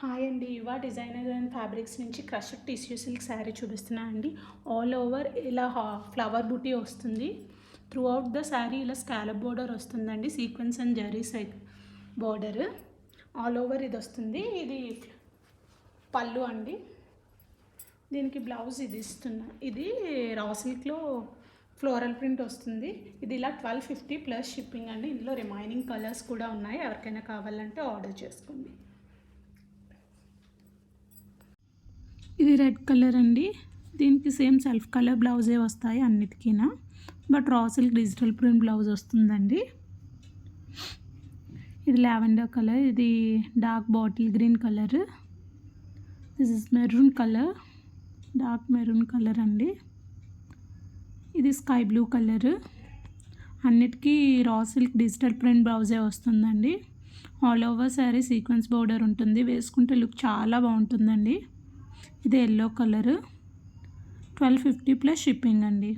Hi అండి. యువ designer and fabrics నుంచి క్రష్డ్ టిష్యూ సిల్క్ శారీ చూపిస్తున్నా అండి. ఆల్ ఓవర్ ఇలా ఫ్లవర్ బూటీ వస్తుంది. త్రూ అవుట్ ద శారీ ఇలా స్కాలప్ బోర్డర్ వస్తుందండి. Sequence and zari side border all over ఇది వస్తుంది. ఇది పళ్ళు అండి. దీనికి బ్లౌజ్ ఇది ఇస్తున్నా. ఇది రా సిల్క్లో ఫ్లోరల్ ప్రింట్ వస్తుంది. ఇది ఇలా 1250 ప్లస్ షిప్పింగ్ అండి. ఇందులో రిమైనింగ్ కలర్స్ కూడా ఉన్నాయి. ఎవరికైనా కావాలంటే ఆర్డర్ చేసుకోండి. ఇది రెడ్ కలర్ అండి. దీనికి సేమ్ సెల్ఫ్ కలర్ బ్లౌజే వస్తాయి అన్నిటికీనా, but raw silk digital print blouse వస్తుందండి. ఇది లావెండర్ కలర్, ఇది dark bottle green colour, this is maroon colour, dark maroon colour అండి. ఇది స్కై బ్లూ కలర్. అన్నిటికీ రా సిల్క్ డిజిటల్ ప్రింట్ బ్లౌజే వస్తుందండి. All over sari sequence border ఉంటుంది. వేసుకుంటే లుక్ చాలా బాగుంటుందండి. ఇది ఎల్లో కలర్, 1250 ప్లస్ షిప్పింగ్ అండి.